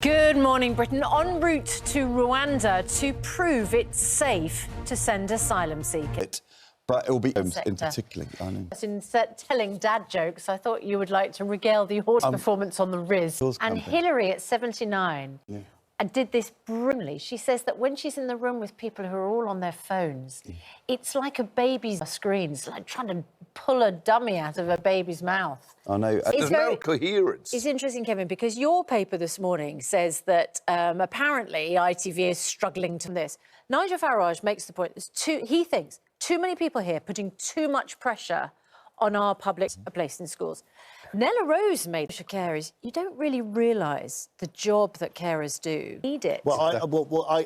Good morning, Britain. En route to Rwanda to prove it's safe to send asylum seekers. But it will be in particular. I know. In telling dad jokes, I thought you would like to regale the horse performance on the Riz. And Hillary at 79 did this brilliantly. She says that when she's in the room with people who are all on their phones, it's like a baby's screens, like trying to pull a dummy out of a baby's mouth. I know. There's no coherence. It's interesting, Kevin, because your paper this morning says that apparently ITV is struggling to this. Nigel Farage makes the point, he thinks too many people here putting too much pressure on our public place in schools. Nella Rose made for carers. You don't really realise the job that carers do. Need it.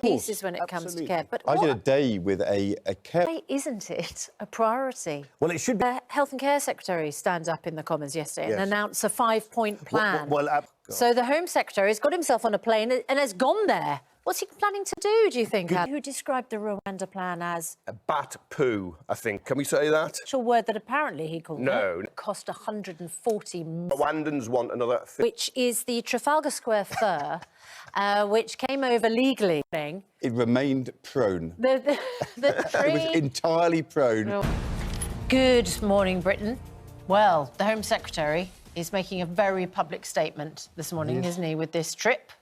Pieces when it comes to care. But I did a day with a care. Why isn't it a priority? Well, it should be. The Health and Care Secretary stands up in the Commons yesterday and announced a 5-point plan. So the Home Secretary has got himself on a plane and has gone there. What's he planning to do you think? Who described the Rwanda plan as... a bat poo, I think. Can we say that? A word that apparently he called it cost 140 million. Rwandans want another... Which is the Trafalgar Square fur, which came over legally. It remained prone. The tree... It was entirely prone. Good morning, Britain. Well, the Home Secretary is making a very public statement this morning, isn't he, with this trip?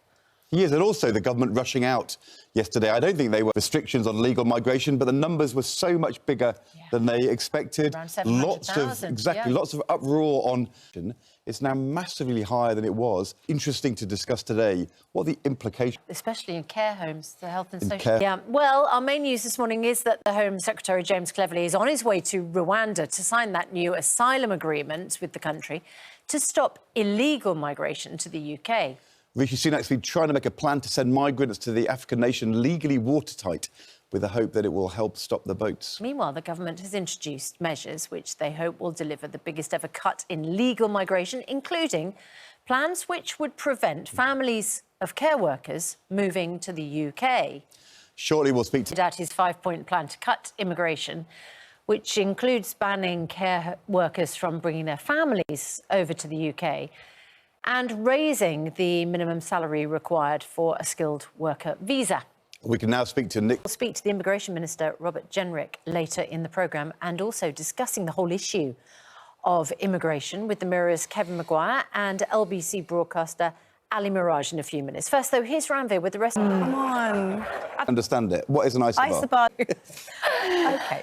He is, and also the government rushing out yesterday. I don't think they were restrictions on legal migration, but the numbers were so much bigger than they expected. Around 700,000. Lots of uproar on. It's now massively higher than it was. Interesting to discuss today what the implications. Especially in care homes, the health and social. Yeah. Well, our main news this morning is that the Home Secretary James Cleverly is on his way to Rwanda to sign that new asylum agreement with the country to stop illegal migration to the UK. Rishi Sunak's been trying to make a plan to send migrants to the African nation legally watertight, with the hope that it will help stop the boats. Meanwhile, the government has introduced measures which they hope will deliver the biggest ever cut in legal migration, including plans which would prevent families of care workers moving to the UK. Shortly we'll speak to... His 5-point plan to cut immigration, which includes banning care workers from bringing their families over to the UK, and raising the minimum salary required for a skilled worker visa. We can now speak to Nick. We'll speak to the Immigration Minister, Robert Jenrick, later in the programme, and also discussing the whole issue of immigration with the Mirror's Kevin Maguire and LBC broadcaster Ali Mirage in a few minutes. First, though, here's Ranveer with the rest. Come on. Understand it. What is an isobar? OK.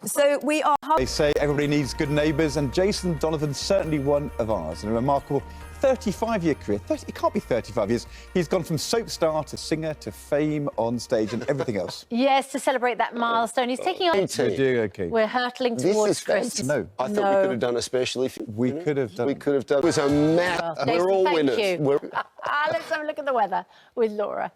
So we are... They say everybody needs good neighbours, and Jason Donovan's certainly one of ours, in a remarkable 35-year career. It can't be 35 years. He's gone from soap star to singer to fame on stage and everything else. Yes, to celebrate that milestone. He's taking on... We're doing OK. We're hurtling towards Christmas. No. I thought we could have done especially... We could have done... We could have done... It was a mess. Well, we're all winners. Let's have a look at the weather with Laura.